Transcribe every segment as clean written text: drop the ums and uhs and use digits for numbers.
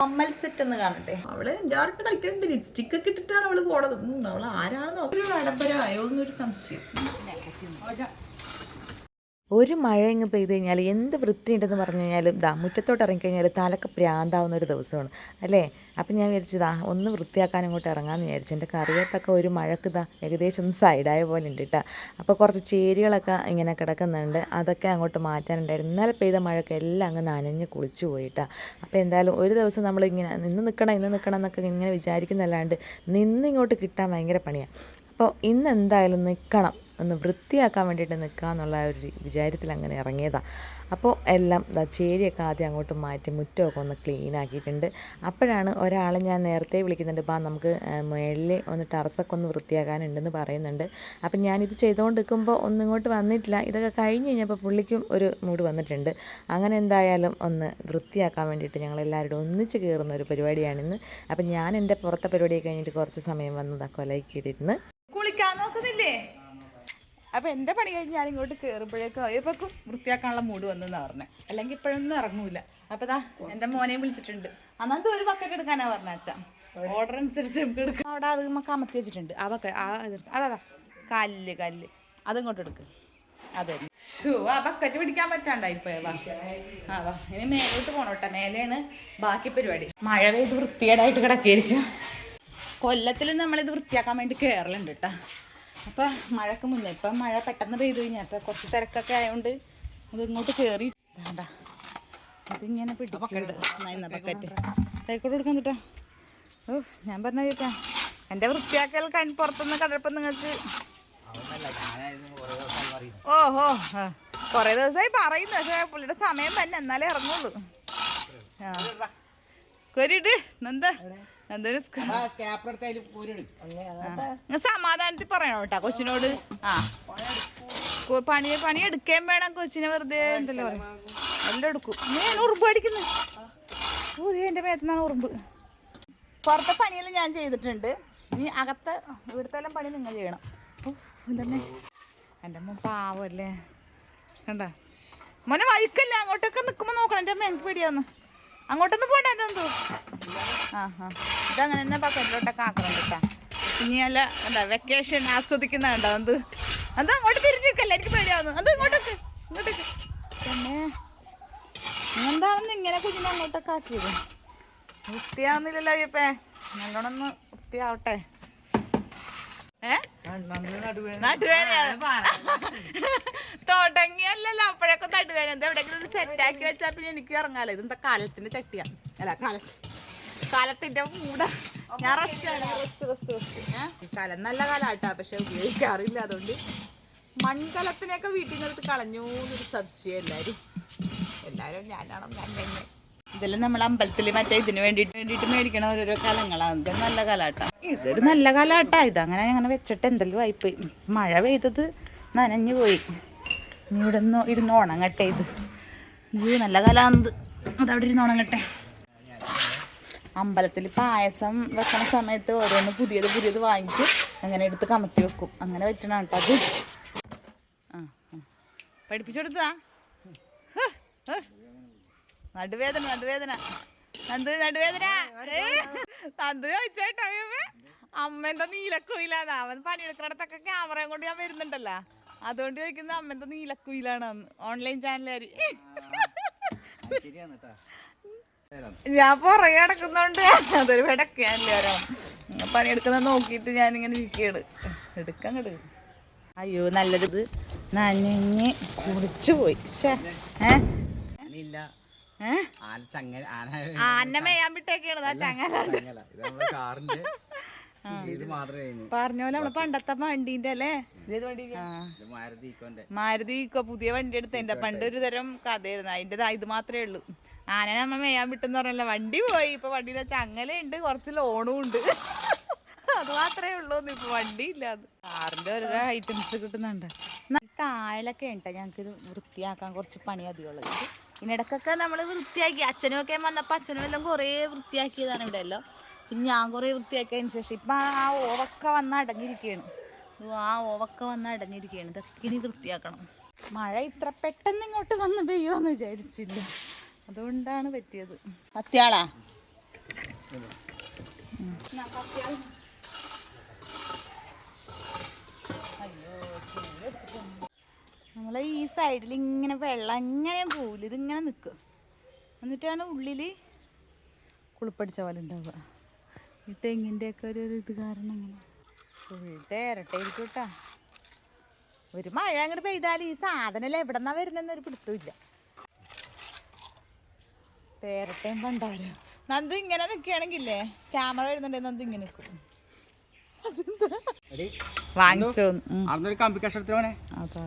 കമ്മൽ സെറ്റ് എന്ന് കാണട്ടെ. അവള് 5-6 കളിക്കുന്നുണ്ട്. ലിപ്സ്റ്റിക് ഒക്കെ ഇട്ടിട്ടാണ് അവള് പോണത്. അവള് ആരാണെന്ന് ഒരു ആഡംബരമായോ എന്നൊരു സംശയം. ഒരു മഴ ഇങ്ങ് പെയ്ത് കഴിഞ്ഞാൽ എന്ത് വൃത്തിയുണ്ടെന്ന് പറഞ്ഞു കഴിഞ്ഞാലും മുറ്റത്തോട്ട് ഇറങ്ങിക്കഴിഞ്ഞാൽ തലക്ക് പ്രാന്താവുന്ന ഒരു ദിവസമാണ് അല്ലേ. അപ്പം ഞാൻ വിചാരിച്ചതാ ഒന്ന് വൃത്തിയാക്കാൻ ഇങ്ങോട്ട് ഇറങ്ങാമെന്ന് വിചാരിച്ചു. എൻ്റെ കറിവേപ്പൊക്കെ ഒരു മഴക്ക് ഏകദേശം ഒന്ന് സൈഡായ പോലെ ഉണ്ട് കേട്ടോ. അപ്പോൾ കുറച്ച് ചേരികളൊക്കെ ഇങ്ങനെ കിടക്കുന്നുണ്ട്, അതൊക്കെ അങ്ങോട്ട് മാറ്റാനുണ്ടായിരുന്നു. ഇന്നലെ പെയ്ത മഴക്ക് എല്ലാം അങ്ങ് നനഞ്ഞ് കുളിച്ചു പോയിട്ടാ. അപ്പോൾ എന്തായാലും ഒരു ദിവസം നമ്മളിങ്ങനെ ഇന്ന് നിൽക്കണം എന്നൊക്കെ ഇങ്ങനെ വിചാരിക്കുന്നതല്ലാണ്ട് നിന്നിങ്ങോട്ട് കിട്ടാൻ ഭയങ്കര പണിയാണ്. അപ്പോൾ ഇന്ന് എന്തായാലും നിൽക്കണം, ഒന്ന് വൃത്തിയാക്കാൻ വേണ്ടിയിട്ട് നിൽക്കുക എന്നുള്ള ഒരു വിചാരത്തിൽ അങ്ങനെ ഇറങ്ങിയതാണ്. അപ്പോൾ എല്ലാം ചേരിയൊക്കെ ആദ്യം അങ്ങോട്ട് മാറ്റി മുറ്റമൊക്കെ ഒന്ന് ക്ലീൻ ആക്കിയിട്ടുണ്ട്. അപ്പോഴാണ് ഒരാളെ ഞാൻ നേരത്തെ വിളിക്കുന്നുണ്ട്, നമുക്ക് മുകളിൽ ഒന്ന് ടെറസൊക്കെ ഒന്ന് വൃത്തിയാക്കാനുണ്ടെന്ന് പറയുന്നുണ്ട്. അപ്പം ഞാനിത് ചെയ്തുകൊണ്ട് നിൽക്കുമ്പോൾ ഒന്നും ഇങ്ങോട്ട് വന്നിട്ടില്ല. ഇതൊക്കെ കഴിഞ്ഞ് കഴിഞ്ഞപ്പോൾ പുള്ളിക്കും ഒരു മൂഡ് വന്നിട്ടുണ്ട്. അങ്ങനെ എന്തായാലും ഒന്ന് വൃത്തിയാക്കാൻ വേണ്ടിയിട്ട് ഞങ്ങളെല്ലാവരും ഒന്നിച്ച് കയറുന്ന ഒരു പരിപാടിയാണിന്ന്. അപ്പം ഞാൻ എൻ്റെ പുറത്തെ പരിപാടിയൊക്കെ കഴിഞ്ഞിട്ട് കുറച്ച് സമയം വന്നതാണ് കൊലയ്ക്കിട്ടിരുന്ന് കുളിക്കാൻ നോക്കുന്നില്ലേ. അപ്പം എൻ്റെ പണി കഴിഞ്ഞ് ഞാൻ ഇങ്ങോട്ട് കയറുമ്പോഴേക്കും അയ്യപ്പക്കും വൃത്തിയാക്കാനുള്ള മൂഡ് വന്നെന്നാണ് പറഞ്ഞത്. അല്ലെങ്കിൽ ഇപ്പോഴൊന്നും ഇറങ്ങൂല. അപ്പം എൻ്റെ മോനെയും വിളിച്ചിട്ടുണ്ട്. അന്നത്തെ ഒരു ബക്കറ്റ് എടുക്കാനാണ് പറഞ്ഞ അച്ഛാ. ഓർഡർ അനുസരിച്ച് നമുക്ക് എടുക്കാം. അവിടെ അത് നമുക്ക് അമർത്തി വെച്ചിട്ടുണ്ട്. ആ ബക്കറ്റ് അതാ കല്ല് അതിങ്ങോട്ട് എടുക്കുക. അതെ ആ ബക്കറ്റ് പിടിക്കാൻ പറ്റാണ്ടായിപ്പോയ വാ ഇനി മേലോട്ട് പോണോട്ടെ. മേലെയാണ് ബാക്കി പരിപാടി. മഴ പെയ്ത് വൃത്തികേടായിട്ട് കിടക്കിയിരിക്കും. കൊല്ലത്തിൽ നമ്മളിത് വൃത്തിയാക്കാൻ വേണ്ടി കയറലുണ്ട് കേട്ടോ. അപ്പോൾ മഴക്ക് മുന്നേ ഇപ്പം മഴ പെട്ടെന്ന് പെയ്തു കഴിഞ്ഞാൽ അപ്പോൾ കുറച്ച് തിരക്കൊക്കെ ആയതുകൊണ്ട് അത് ഇങ്ങോട്ട് കയറി വേണ്ട. ഇതിങ്ങനെ പിടിക്കുന്നുണ്ട് ബക്കറ്റ് കൈക്കോട്ട് കൊടുക്കാൻ കേട്ടോ. ഞാൻ പറഞ്ഞ കേൾക്കാം, എൻ്റെ വൃത്തിയാക്കൽ പുറത്തുനിന്ന് കണ്ടപ്പോൾ നിങ്ങൾക്ക് ഓഹോ കുറേ ദിവസമായി പറയുന്നു. പക്ഷേ പുള്ളിയുടെ സമയം തന്നെ എന്നാലേ ഇറങ്ങുള്ളൂ. കൊരിട്ട് എന്താ സമാധാനത്തിൽ പറയണോ കേട്ടാ കൊച്ചിനോട്. ആ പണി എടുക്കേം വേണം കൊച്ചിനെ. വെറുതെ എന്തല്ലോ പറയും എല്ലാം എടുക്കും. ഞാൻ ഉറുമ്പ് അടിക്കുന്നു. എൻ്റെ മേത്തുനിന്നാണ് ഉറുമ്പ്. പുറത്തെ പണിയെല്ലാം ഞാൻ ചെയ്തിട്ടുണ്ട്. ഇനി അകത്ത് ഇവിടുത്തെ എല്ലാം പണി നിങ്ങൾ ചെയ്യണം. എൻ്റെ അമ്മ പാവല്ലേ കണ്ട മോനെ. വഴിക്കല്ല അങ്ങോട്ടൊക്കെ നിൽക്കുമ്പോൾ നോക്കണം. എൻ്റെ അമ്മ എനിക്ക് പേടിയാന്ന്. അങ്ങോട്ടൊന്നും പോകണ്ട. എന്തെന്തോ ഇതങ്ങനെ തന്നെ ബക്കറ്റിലോട്ടൊക്കെ ആക്കണം കേട്ടാ. ഇനി അല്ല എന്താ വെക്കേഷൻ ആസ്വദിക്കുന്ന കണ്ടോ. എന്തോ അങ്ങോട്ട് തിരിഞ്ഞു നിൽക്കല്ല, എനിക്ക് പേടിയാവുന്നു. എന്തോ ഇങ്ങോട്ടേക്ക് പിന്നെ എന്താണെന്ന് ഇങ്ങനെ കുഞ്ഞിനെ അങ്ങോട്ടൊക്കെ ആക്കിയത്. വൃത്തിയാവുന്നില്ലല്ലോ അയ്യപ്പേ. നല്ലോണം ഒന്ന് വൃത്തിയാവട്ടെ. തുടങ്ങിയല്ലോ അപ്പോഴൊക്കെ നടുവേന. ഇത് എവിടെയെങ്കിലും സെറ്റാക്കി വെച്ചാൽ പിന്നെ എനിക്ക് ഇറങ്ങാലോ. ഇതെന്താ കാലത്തിന്റെ ചട്ടിയാ. അല്ല കാലത്തിന്റെ മൂട. ഞാൻ റെസ്റ്റ് കാലം നല്ല കാലാട്ടാ, പക്ഷെ ഉപയോഗിക്കാറില്ല. അതുകൊണ്ട് മൺകലത്തിനെയൊക്കെ വീട്ടിൽ നിന്നെടുത്ത് കളഞ്ഞു എന്നൊരു സംശയം എല്ലാവരും ഞാനാണോ ഞാൻ തന്നെ. ഇതെല്ലാം നമ്മൾ അമ്പലത്തിൽ മറ്റേ ഇതിന് വേണ്ടിയിട്ട് മേടിക്കണ ഓരോരോ കലങ്ങളാണ്. ഇത് നല്ല കാലാട്ടാ. ഇതൊരു നല്ല കാലാട്ടാ. ഇതങ്ങനെ വെച്ചിട്ട് എന്തെങ്കിലും ആയിപ്പോയി. മഴ പെയ്തത് നനഞ്ഞു പോയി. ഇവിടെ ഇരുന്ന് ഉണങ്ങട്ടെ. ഇത് നല്ല കാലാന്നത്. അതവിടെ ഇരുന്ന് ഉണങ്ങട്ടെ. അമ്പലത്തിൽ പായസം വെക്കണ സമയത്ത് ഓരോന്ന് പുതിയത് വാങ്ങിച്ച് അങ്ങനെ എടുത്ത് കമത്തി വെക്കും. അങ്ങനെ പറ്റണ കേട്ടോ അത്. പഠിപ്പിച്ചെടുത്താ നടുവേദന തന്ത് ചോദിച്ചേട്ടോ. അമ്മേന്റെ നീലക്കുയിലാണ്. അവൻ പണിയെടുക്കുന്നിടത്തൊക്കെ ക്യാമറയും കൊണ്ട് ഞാൻ വരുന്നുണ്ടല്ലോ. അതുകൊണ്ട് ചോദിക്കുന്നത് അമ്മേന്റെ നീലക്കുയിലാണ്. ഓൺലൈൻ ചാനലുകാർ. ഞാൻ പുറകെ കിടക്കുന്നോണ്ട് അതൊരു വിടക്കാനല്ലേ ഓരോ പണിയെടുക്കുന്നത് നോക്കിയിട്ട് ഞാനിങ്ങനെ ഇരിക്കുകയാണ്. എടുക്കാൻ അയ്യോ നല്ലത് നനഞ്ഞ് കുളിച്ചു പോയി. ആന മേയാൻ വിട്ടേക്കാണ് പറഞ്ഞ പോലെ നമ്മള് പണ്ടത്തെ വണ്ടീന്റെ അല്ലേ. മാരുതി ഇക്കോ പുതിയ വണ്ടി എടുത്തതിന്റെ പണ്ട് ഒരു തരം കഥയായിരുന്നു. അതിന്റെ ഇത് മാത്രമേ ഉള്ളൂ. ആനനെ നമ്മ മേയാൻ വിട്ടെന്ന് പറഞ്ഞല്ല. വണ്ടി പോയി. ഇപ്പൊ വണ്ടിയിലെ ചങ്ങലയുണ്ട്, കുറച്ച് ലോണും ഉണ്ട്. അത് മാത്രമേ ഉള്ളൂ. ഇപ്പൊ വണ്ടി ഇല്ല. കാറിന്റെ ഓരോ ഐറ്റംസ് കിട്ടുന്നുണ്ട്. താഴെയൊക്കെ ഉണ്ടോ ഞങ്ങൾക്കിത് വൃത്തിയാക്കാൻ കുറച്ച് പണി അധികമുള്ളത്. ഇതിനിടക്കൊക്കെ നമ്മൾ വൃത്തിയാക്കി. അച്ഛനുമൊക്കെ വന്നപ്പോൾ അച്ഛനും എല്ലാം കുറേ വൃത്തിയാക്കിയതാണ് ഇവിടെ എല്ലാം. പിന്നെ ഞാൻ കുറേ വൃത്തിയാക്കിയതിന് ശേഷം ഇപ്പം ആ ഓവൊക്കെ വന്ന് അടഞ്ഞിരിക്കുകയാണ്. ഇതൊക്കെ ഇനി വൃത്തിയാക്കണം. മഴ ഇത്ര പെട്ടെന്ന് ഇങ്ങോട്ട് വന്ന് പെയ്യുമെന്ന് വിചാരിച്ചില്ല. അതുകൊണ്ടാണ് പറ്റിയത്. അത്യാളാ നമ്മളെ ഈ സൈഡിൽ ഇങ്ങനെ വെള്ളം എങ്ങനെ പോവില്ല, ഇതിങ്ങനെ നിൽക്കും. എന്നിട്ടാണ് ഉള്ളിൽ കുളിപ്പടിച്ച പോലെ ഉണ്ടാവുക. ഈ തെങ്ങിൻ്റെയൊക്കെ ഒരു ഇത് കാരണം ഇങ്ങനെ തേരട്ടായിരിക്കും കേട്ടാ. ഒരു മഴ അങ്ങോട്ട് പെയ്താൽ ഈ സാധനം എവിടെ നിന്നാ വരുന്നതെന്നൊരു പിടുത്തമില്ല. തേരട്ടയും പണ്ടാരോ. നന്ദു ഇങ്ങനെ നിൽക്കുകയാണെങ്കിലേ ക്യാമറ വരുന്നുണ്ടെങ്കിൽ നന്ദു ഇങ്ങനെ നിൽക്കും. വാങ്ങിച്ചോ അതാ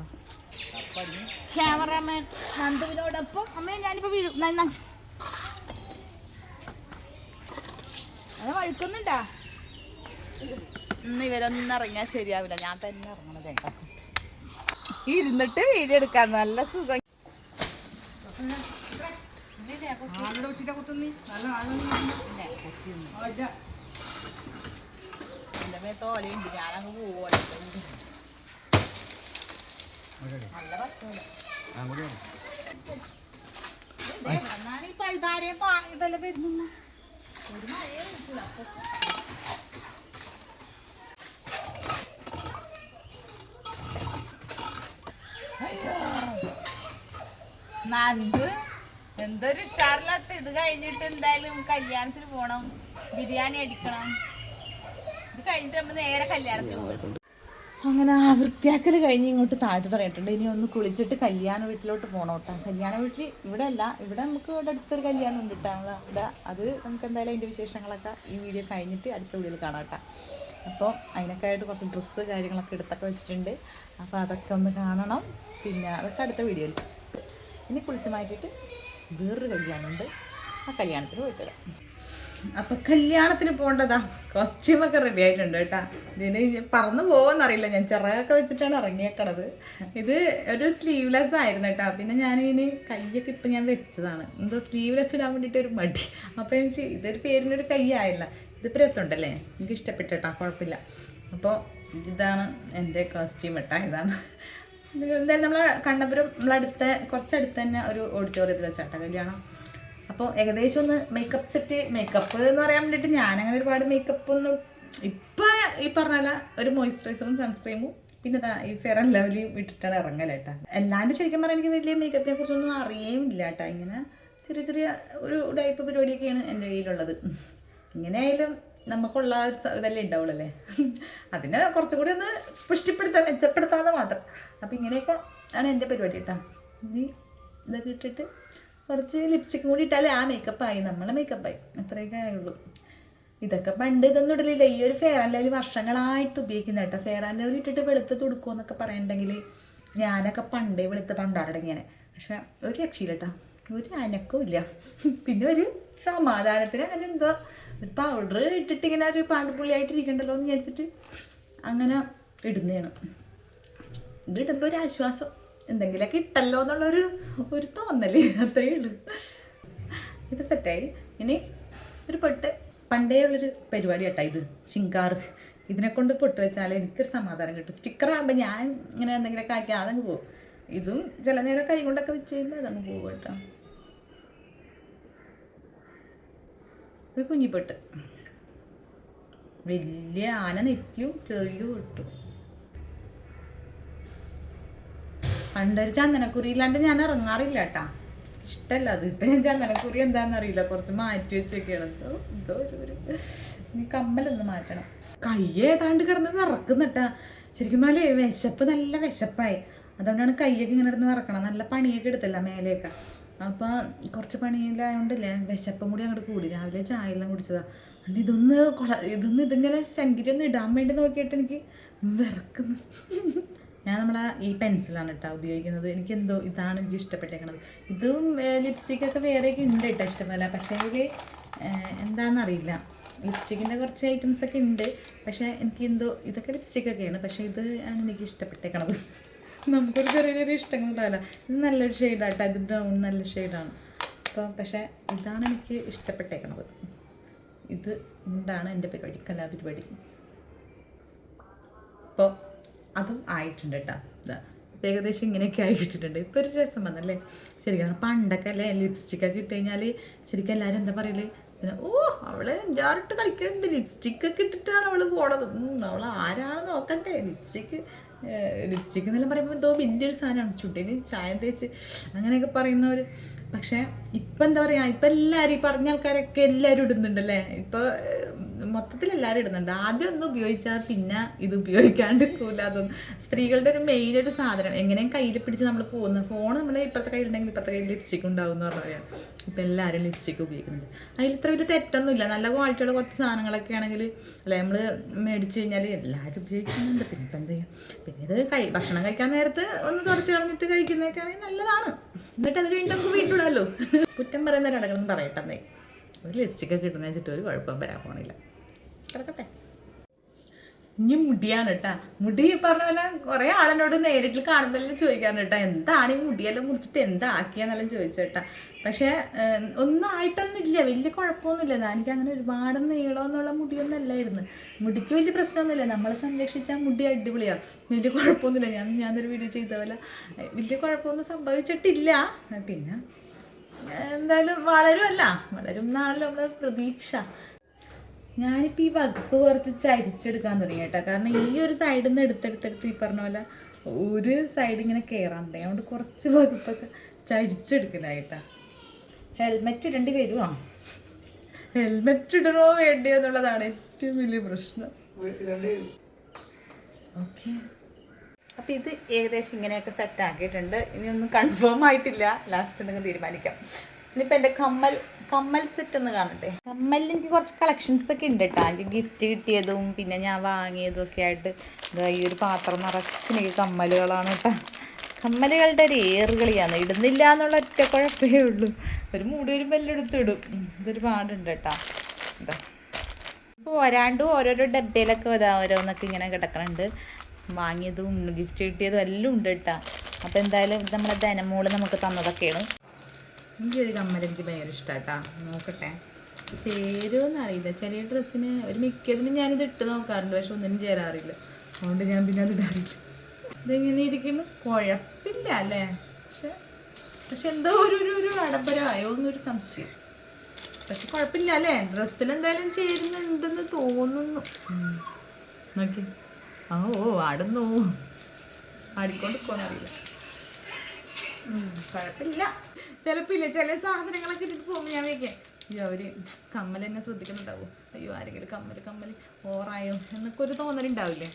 ക്യാമറമാൻ നന്ദുവിനോടൊപ്പം. അമ്മേ ഞാനിപ്പോ വീഴും. അത് വഴുക്കുന്നുണ്ടാ? ഇന്ന് ഇവരൊന്നും ഇറങ്ങിയാൽ ശരിയാവില്ല, ഞാൻ തന്നെ ഇറങ്ങണം ചേട്ടാ. ഇരുന്നിട്ട് വീഡിയോ എടുക്കാൻ നല്ല സുഖം. തോലയുണ്ട്, ഞാനങ്ങ് പോവാണ്. നല്ല പച്ചോല ഈ പഴുതാരയും ഇതെല്ലാം വരുന്നു. ഒരു മഴയെ കിട്ടില്ല. നന്ദു എന്തൊരു ഉഷാറില്ലാത്ത. ഇത് കഴിഞ്ഞിട്ട് എന്തായാലും കല്യാണത്തിന് പോണം, ബിരിയാണി അടിക്കണം. ഇത് കഴിഞ്ഞിട്ട് നമ്മൾ നേരെ കല്യാണത്തിന് പോകും. അങ്ങനെ ആ വൃത്തിയാക്കൽ കഴിഞ്ഞ് ഇങ്ങോട്ട് താഴ്ത്തി പറഞ്ഞിട്ടുണ്ട്. ഇനി ഒന്ന് കുളിച്ചിട്ട് കല്യാണ വീട്ടിലോട്ട് പോകണം കേട്ടോ. കല്യാണ വീട്ടിൽ ഇവിടെ അല്ല, ഇവിടെ നമുക്ക് ഇവിടെ അടുത്തൊരു കല്യാണം ഉണ്ട് കേട്ടോ. അവിടെ അത് നമുക്ക് എന്തായാലും അതിൻ്റെ വിശേഷങ്ങളൊക്കെ ഈ വീഡിയോ കഴിഞ്ഞിട്ട് അടുത്ത വീഡിയോയിൽ കാണാം കേട്ടോ. അപ്പോൾ അതിനൊക്കെ ആയിട്ട് കുറച്ച് ഡ്രസ്സ് കാര്യങ്ങളൊക്കെ എടുത്തൊക്കെ വെച്ചിട്ടുണ്ട്. അപ്പോൾ അതൊക്കെ ഒന്ന് കാണണം. പിന്നെ അതൊക്കെ അടുത്ത വീഡിയോയിൽ. ഇനി കുളിച്ച് മാറ്റിയിട്ട് വേറൊരു കല്യാണമുണ്ട്, ആ കല്യാണത്തിന് പോയിട്ട് വരാം. അപ്പം കല്യാണത്തിന് പോകേണ്ടതാ കോസ്റ്റ്യൂമൊക്കെ റെഡി ആയിട്ടുണ്ട് കേട്ടോ. ഇതിന് പറന്ന് പോവാന്നറിയില്ല, ഞാൻ ചിറകൊക്കെ വെച്ചിട്ടാണ് ഇറങ്ങിയേക്കണത്. ഇത് ഒരു സ്ലീവ്ലെസ് ആയിരുന്നു കേട്ടോ. പിന്നെ ഞാനിതിന് കൈയൊക്കെ ഇപ്പം ഞാൻ വെച്ചതാണ്, എന്തോ സ്ലീവ്ലെസ് ഇടാൻ വേണ്ടിയിട്ട് ഒരു മടി. അപ്പോൾ എനിക്ക് ഇതൊരു പേരിനൊരു കൈ ആയില്ല. ഇതിപ്പോൾ രസമുണ്ടല്ലേ, എനിക്ക് ഇഷ്ടപ്പെട്ടു കേട്ടോ, കുഴപ്പമില്ല. അപ്പോൾ ഇതാണ് എൻ്റെ കോസ്റ്റ്യൂം കേട്ടോ. ഇതാണ് എന്തായാലും നമ്മളെ കണ്ണപുരം നമ്മളടുത്ത കുറച്ചടുത്ത് തന്നെ ഒരു ഓഡിറ്റോറിയത്തിൽ വെച്ചാട്ടോ കല്യാണം. അപ്പോൾ ഏകദേശം ഒന്ന് മേക്കപ്പ് സെറ്റ്, മേക്കപ്പ് എന്ന് പറയാൻ വേണ്ടിയിട്ട് ഞാനങ്ങനെ ഒരുപാട് മേക്കപ്പ് ഒന്നും ഇപ്പം ഈ പറഞ്ഞാൽ ഒരു മോയ്സ്ചറൈസറും സൺസ്ക്രീമും പിന്നെ ഈ ഫെയർ ആൻഡ് ലവ്ലി ഇട്ടിട്ടാണ് ഇറങ്ങലേട്ടാ. അല്ലാണ്ട് ശരിക്കും പറഞ്ഞാൽ എനിക്ക് വലിയ മേക്കപ്പിനെ കുറിച്ചൊന്നും അറിയേമില്ല കേട്ടോ. ഇങ്ങനെ ചെറിയ ചെറിയ ഒരു ടൈപ്പ് പരിപാടിയൊക്കെയാണ് എൻ്റെ കയ്യിലുള്ളത്. ഇങ്ങനെ ആയാലും നമുക്കുള്ള ഒരു ഇതല്ലേ ഉണ്ടാവുള്ളൂ. അതിനെ കുറച്ചും കൂടി ഒന്ന് പുഷ്ടിപ്പെടുത്താൻ മെച്ചപ്പെടുത്താതെ മാത്രം. അപ്പം ഇങ്ങനെയൊക്കെ ആണ് എൻ്റെ പരിപാടി കേട്ടോ. ഇനി ഇതൊക്കെ ഇട്ടിട്ട് കുറച്ച് ലിപ്സ്റ്റിക്കും കൂടി ഇട്ടാലേ ആ മേക്കപ്പായി, നമ്മളെ മേക്കപ്പായി, അത്രയൊക്കെ ആയുള്ളൂ. ഇതൊക്കെ പണ്ട് ഇതൊന്നും ഇടലില്ല. ഈ ഒരു ഫെയർ ആൻഡ് ലവ്ലി വർഷങ്ങളായിട്ട് ഉപയോഗിക്കുന്ന കേട്ടോ. ഫെയർ ആൻഡ് ലവ്ലി ഇട്ടിട്ട് വെളുത്ത് തുടുക്കുമെന്നൊക്കെ പറയണ്ടെങ്കിൽ ഞാനൊക്കെ പണ്ടേ വെളുത്ത് പണ്ടാറടങ്ങിയാണ്. പക്ഷെ ഒരു രക്ഷയില്ല കേട്ടോ, ഒരു അനക്കവും ഇല്ല. പിന്നെ ഒരു സമാധാനത്തിന് അങ്ങനെ എന്തോ ഒരു പൗഡർ ഇട്ടിട്ട് ഇങ്ങനെ ഒരു പാണ്ടുപുള്ളിയായിട്ടിരിക്കണ്ടല്ലോ എന്ന് വിചാരിച്ചിട്ട് അങ്ങനെ ഇടുന്നതാണ്. ഇതിടുമ്പോൾ ഒരു ആശ്വാസം, എന്തെങ്കിലുമൊക്കെ ഇട്ടല്ലോ എന്നുള്ളൊരു തോന്നല്, അത്രയേ ഉള്ളൂ. ഇപ്പം സെറ്റായി. ഇനി ഒരു പൊട്ട് പണ്ടേ ഉള്ളൊരു പരിപാടി കേട്ടോ ഇത്, ശിങ്കാർ. ഇതിനെക്കൊണ്ട് പൊട്ട് വെച്ചാൽ എനിക്കൊരു സമാധാനം കിട്ടും. സ്റ്റിക്കറാകുമ്പോൾ ഞാൻ ഇങ്ങനെ എന്തെങ്കിലുമൊക്കെ ആക്കി അതങ്ങ് പോകും. ഇതും ചില നേരം കൈ കൊണ്ടൊക്കെ വെച്ച് കഴിയുമ്പോൾ അതങ്ങ് പോകും കേട്ടോ. ഒരു കുഞ്ഞിപ്പൊട്ട്, വലിയ ആന നെറ്റിയും ചെറിയ പൊട്ടും. പണ്ടൊരു ചന്ദനക്കുറി ഇല്ലാണ്ട് ഞാൻ ഇറങ്ങാറില്ല കേട്ടാ, ഇഷ്ടമല്ല അത്. ഇപ്പം ഞാൻ ചന്ദനക്കുറി എന്താണെന്നറിയില്ല, കുറച്ച് മാറ്റി വെച്ചൊക്കെയാണ്. എന്തോ ഒരു ഇനി കമ്മലൊന്ന് മാറ്റണം. കൈ ഏതാണ്ട് കിടന്ന് വിറക്കുന്നിട്ടാ. ശരിക്കും മേലെ വിശപ്പ്, നല്ല വിശപ്പായി. അതുകൊണ്ടാണ് കൈയൊക്കെ ഇങ്ങനെ കിടന്ന് വിറക്കണം. നല്ല പണിയൊക്കെ എടുത്തല്ല മേലെയൊക്കെ. അപ്പോൾ കുറച്ച് പണിയിലായതുകൊണ്ടില്ലേ വിശപ്പും കൂടി അങ്ങോട്ട് കൂടി. രാവിലെ ചായ എല്ലാം കുടിച്ചതാണ്. അതുകൊണ്ട് ഇതിങ്ങനെ ശങ്കിരി ഇടാൻ വേണ്ടി നോക്കിയിട്ട് എനിക്ക് വിറക്കുന്നു. ഞാൻ ഈ പെൻസിലാണ് കേട്ടോ ഉപയോഗിക്കുന്നത്. എനിക്കെന്തോ ഇതാണ് എനിക്ക് ഇഷ്ടപ്പെട്ടേക്കണത്. ഇതും ലിപ്സ്റ്റിക്കൊക്കെ വേറെയൊക്കെ ഉണ്ട് കേട്ടോ, ഇഷ്ടമല്ല. പക്ഷേ ഇതിൽ എന്താണെന്നറിയില്ല, ലിപ്സ്റ്റിക്കിൻ്റെ കുറച്ച് ഐറ്റംസൊക്കെ ഉണ്ട്. പക്ഷേ എനിക്കെന്തോ ഇതൊക്കെ ലിപ്സ്റ്റിക്കൊക്കെയാണ്, പക്ഷേ ഇത് ആണ് എനിക്ക് ഇഷ്ടപ്പെട്ടേക്കണത്. നമുക്കൊരു ചെറിയൊരു ഇഷ്ടങ്ങളുണ്ടാവില്ല. ഇത് നല്ലൊരു ഷെയ്ഡാട്ടോ, ഇത് ബ്രൗൺ നല്ല ഷെയ്ഡാണ്. അപ്പോൾ പക്ഷേ ഇതാണ് എനിക്ക് ഇഷ്ടപ്പെട്ടേക്കണത്. ഇത് എന്താണ് എൻ്റെ പരിപാടി, കലാപരിപാടി. അപ്പോൾ അതും ആയിട്ടുണ്ട് കേട്ടോ. ഇപ്പം ഏകദേശം ഇങ്ങനെയൊക്കെ ആയിട്ടിട്ടുണ്ട്. ഇപ്പോൾ ഒരു രസം വന്നല്ലേ. ശരിക്കും പണ്ടൊക്കെ അല്ലേ ലിപ്സ്റ്റിക്കൊക്കെ ഇട്ട് കഴിഞ്ഞാൽ ശരിക്കും എല്ലാവരും എന്താ പറയല്, പിന്നെ അവള് 5-6 കളിക്കുന്നുണ്ട്. ലിപ്സ്റ്റിക്കൊക്കെ ഇട്ടിട്ടാണ് അവള് പോണത്. അവൾ ആരാണ് നോക്കട്ടെ. ലിപ്സ്റ്റിക്ക് എന്നെല്ലാം പറയുമ്പോൾ എന്തോ വലിയൊരു സാധനമാണ്. ചുണ്ടിന് ചായം തേച്ച് അങ്ങനെയൊക്കെ പറയുന്നവർ. പക്ഷേ ഇപ്പം എന്താ പറയുക, ഇപ്പം എല്ലാവരും ഈ പറഞ്ഞ ആൾക്കാരൊക്കെ എല്ലാവരും ഇടുന്നുണ്ടല്ലേ. ഇപ്പോൾ മൊത്തത്തിൽ എല്ലാവരും ഇടുന്നുണ്ട്. ആദ്യം ഒന്ന് ഉപയോഗിച്ചാൽ പിന്നെ ഇത് ഉപയോഗിക്കാണ്ട് അതൊന്നും സ്ത്രീകളുടെ ഒരു മെയിൻ ഒരു സാധനം. എങ്ങനെയും കയ്യിൽ പിടിച്ച് നമ്മൾ പോകുന്ന ഫോൺ നമ്മൾ ഇപ്പുറത്തെ കയ്യിലുണ്ടെങ്കിൽ ഇപ്പുറത്തെ കയ്യിൽ ലിപ്സ്റ്റിക്ക് ഉണ്ടാവും എന്ന് പറഞ്ഞാൽ ഇപ്പം എല്ലാവരും ലിപ്സ്റ്റിക്ക് ഉപയോഗിക്കുന്നുണ്ട്. അതിൽ ഇത്ര വലിയ തെറ്റൊന്നുമില്ല. നല്ല ക്വാളിറ്റിയുള്ള കുറച്ച് സാധനങ്ങളൊക്കെ ആണെങ്കിൽ അല്ലെ നമ്മൾ മേടിച്ച് കഴിഞ്ഞാൽ എല്ലാവരും ഉപയോഗിക്കുന്നുണ്ട്. പിന്നെ ഇപ്പം എന്താ ചെയ്യുക, പിന്നെ ഇത് ഭക്ഷണം കഴിക്കാൻ നേരത്ത് ഒന്ന് തുടച്ച് കളഞ്ഞിട്ട് കഴിക്കുന്നതൊക്കെ ആണെങ്കിൽ നല്ലതാണ്. എന്നിട്ട് അത് കഴിഞ്ഞിട്ട് നമുക്ക് വീട്ടിലിടാമല്ലോ. കുറ്റം പറയുന്നവരടക്കം പറയട്ടെ. ഒരു ലിപ്സ്റ്റിക്കൊക്കെ ഇടുന്ന വെച്ചിട്ട് ഒരു കുഴപ്പം വരാൻ പോണില്ല. കിടക്കട്ടെ. ഇനി മുടിയാണ് കേട്ടാ. മുടി പറഞ്ഞ പോലെ കുറേ ആളെന്നോട് നേരിട്ട് കാണുമ്പോഴെല്ലാം ചോദിക്കാറുണ്ട് കേട്ടോ, എന്താണ് ഈ മുടിയെല്ലാം മുറിച്ചിട്ട് എന്താക്കിയെന്നെല്ലാം ചോദിച്ചേട്ടാ. പക്ഷേ ഒന്നും ആയിട്ടൊന്നുമില്ല, വലിയ കുഴപ്പമൊന്നുമില്ല. എനിക്ക് അങ്ങനെ ഒരുപാട് നീളമെന്നുള്ള മുടിയൊന്നും അല്ലായിരുന്നു. മുടിക്ക് വലിയ പ്രശ്നമൊന്നുമില്ല. നമ്മളെ സംരക്ഷിച്ചാൽ മുടി അടിപൊളിയാണ്, വലിയ കുഴപ്പമൊന്നുമില്ല. ഞാനൊരു വീഡിയോ ചെയ്ത പോലെ വലിയ കുഴപ്പമൊന്നും സംഭവിച്ചിട്ടില്ല. പിന്നെ എന്തായാലും വളരും എന്നാണല്ലോ നമ്മളെ പ്രതീക്ഷ. ഞാനിപ്പോൾ ഈ വകുപ്പ് കുറച്ച് ചരിച്ചെടുക്കാൻ തുടങ്ങി കേട്ടോ. കാരണം ഈ ഒരു സൈഡിൽ നിന്ന് എടുത്തെടുത്തെടുത്ത് ഈ പറഞ്ഞ പോലെ ഒരു സൈഡ് ഇങ്ങനെ കയറാറുണ്ട്. അതുകൊണ്ട് കുറച്ച് വകുപ്പൊക്കെ ചരിച്ചെടുക്കലായിട്ടാ. ഹെൽമെറ്റ് ഇടേണ്ടി വരുമോ? ഹെൽമെറ്റ് ഇടണോ വേണ്ടിയോ എന്നുള്ളതാണ് ഏറ്റവും വലിയ പ്രശ്നം. ഓക്കെ, അപ്പോൾ ഇത് ഏകദേശം ഇങ്ങനെയൊക്കെ സെറ്റ് ആക്കിയിട്ടുണ്ട്. ഇനിയൊന്നും കൺഫേം ആയിട്ടില്ല, ലാസ്റ്റ് എന്തെങ്കിലും തീരുമാനിക്കാം. ഇനിയിപ്പോൾ എൻ്റെ കമ്മൽ സെറ്റ് ഒന്ന് കാണട്ടെ. കമ്മലിൽ എനിക്ക് കുറച്ച് കളക്ഷൻസ് ഒക്കെ ഉണ്ട് കേട്ടോ. എനിക്ക് ഗിഫ്റ്റ് കിട്ടിയതും പിന്നെ ഞാൻ വാങ്ങിയതും ഒക്കെ ആയിട്ട് ഈ ഒരു പാത്രം നിറച്ചിനെങ്കിൽ കമ്മലുകളാണ് കേട്ടോ. കമ്മലുകളുടെ ഒരു ഏറുകളിയാണ്. ഇടുന്നില്ല എന്നുള്ള ഒറ്റ കുഴപ്പമേ ഉള്ളൂ. ഒരു മൂടി വരുമ്പോൾ എല്ലാം എടുത്തിടും. ഇതൊരു പാടുണ്ട് കേട്ടോ. എന്താ ഇപ്പോൾ ഓരോരോ ഡബ്ബയിലൊക്കെ ഓരോന്നൊക്കെ ഇങ്ങനെ കിടക്കണുണ്ട്. വാങ്ങിയതും ഗിഫ്റ്റ് കിട്ടിയതും എല്ലാം ഉണ്ട് കേട്ടോ. അപ്പോൾ എന്തായാലും ഇത് നമ്മളെ ധനമോള് നമുക്ക് തന്നതൊക്കെയാണ്. ഈ ഒരു കമ്മൽ എനിക്ക് ഭയങ്കര ഇഷ്ടമാണ് കേട്ടോ. നോക്കട്ടെ ചേരുമെന്ന് അറിയില്ല. ചെറിയ ഡ്രസ്സിന് ഒരു മിക്കതിനും ഞാനിത് ഇട്ട് നോക്കാറുണ്ട്, പക്ഷെ ഒന്നിനും ചേരാറില്ല. അതുകൊണ്ട് ഞാൻ പിന്നെ അത് ഇടാറില്ല. ഇതെങ്ങനെ ഇരിക്കുന്നു, കുഴപ്പമില്ല അല്ലേ. പക്ഷെ എന്തോ ഒരു ആഡംബരമായോ എന്നൊരു സംശയം. പക്ഷെ കുഴപ്പമില്ല അല്ലേ. ഡ്രസ്സിൽ എന്തായാലും ചേരുന്നുണ്ടെന്ന് തോന്നുന്നു. നോക്കി ആടുന്നു, ആടിക്കൊണ്ടിരിക്കുമെന്നറിയില്ല. കുഴപ്പമില്ല. ചിലപ്പോൾ ഇല്ല ചില സാധനങ്ങളൊക്കെ ഇട്ടിട്ട് പോകുമ്പോൾ ഞാൻ വയ്ക്കാം, അയ്യോ അവർ കമ്മൽ എന്നെ ശ്രദ്ധിക്കുന്നുണ്ടാവും, അയ്യോ ആരെങ്കിലും കമ്മൽ ഓറായോ എന്നൊക്കെ ഒരു തോന്നലുണ്ടാവില്ലേ.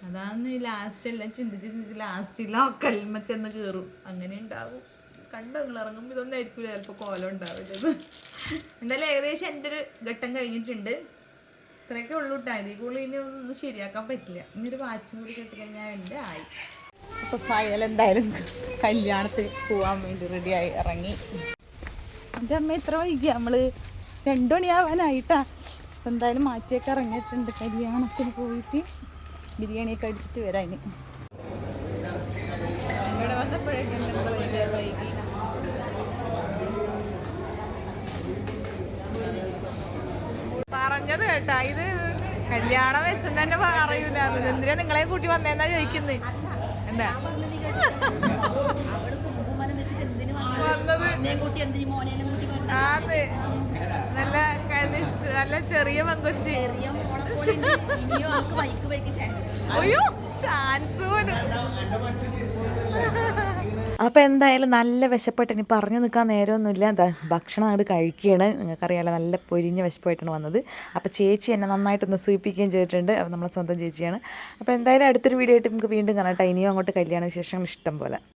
അതാണ് ലാസ്റ്റ് എല്ലാം ചിന്തിച്ച് ലാസ്റ്റില്ല കല്ലുമ്മ ചെന്ന് കയറും. അങ്ങനെ ഉണ്ടാവും. കണ്ടോ നിങ്ങൾ ഇറങ്ങുമ്പോൾ ഇതൊന്നും ആയിരിക്കില്ല ചിലപ്പോൾ കോലം ഉണ്ടാവില്ലത്. എന്തായാലും ഏകദേശം എൻ്റെ ഒരു ഘട്ടം കഴിഞ്ഞിട്ടുണ്ട്. ഇത്രയൊക്കെ ഉള്ളൂ കേട്ടോ. ഇതിൽ കൂടുതൽ ഇനി ഒന്നും ശരിയാക്കാൻ പറ്റില്ല. ഇനി ഒരു വാച്ചും കൂടി കിട്ടിക്കഴിഞ്ഞാൽ എൻ്റെ ആയി. അപ്പോൾ ഫൈനൽ എന്തായാലും കല്യാണത്തിന് പോകാൻ വേണ്ടി റെഡിയായി ഇറങ്ങി. എൻ്റെ അമ്മ ഇത്ര വൈകി, നമ്മൾ 2 മണിയാവാനായിട്ടാ. അപ്പം എന്തായാലും മാറ്റിയൊക്കെ ഇറങ്ങിയിട്ടുണ്ട്. കല്യാണത്തിന് പോയിട്ട് ബിരിയാണിയൊക്കെ അടിച്ചിട്ട് വരാം. ഇനി ഇവിടെ വന്നപ്പോഴേക്കും വൈകി. പറഞ്ഞത് കേട്ടാ, ഇത് കല്യാണം വെച്ചെന്ന് തന്നെ അറിയൂല. എന്തിനാ നിങ്ങളെ കൂട്ടി വന്നേന്നാ ചോദിക്കുന്നത്. എന്താ നല്ല ചെറിയ പെങ്കൊച്ചി. അയ്യോ ചാൻസ് പോലും. അപ്പോൾ എന്തായാലും നല്ല വിശപ്പായിട്ട് ഇനി പറഞ്ഞു നിൽക്കാൻ നേരമൊന്നുമില്ല. എന്താ ഭക്ഷണം അങ്ങോട്ട് കഴിക്കുകയാണ്. നിങ്ങൾക്കറിയാമല്ലോ നല്ല പൊരിഞ്ഞ വിശപ്പായിട്ടാണ് വന്നത്. അപ്പോൾ ചേച്ചി എന്നെ നന്നായിട്ടൊന്ന് സൂചിപ്പിക്കുകയും ചെയ്തിട്ടുണ്ട്. അപ്പോൾ നമ്മളെ സ്വന്തം ചേച്ചിയാണ്. അപ്പോൾ എന്തായാലും അടുത്തൊരു വീഡിയോ ആയിട്ട് നമുക്ക് വീണ്ടും കാണാം കേട്ടോ. ഇനിയും അങ്ങോട്ട് കല്യാണ വിശേഷങ്ങൾ ഇഷ്ടം പോലെ.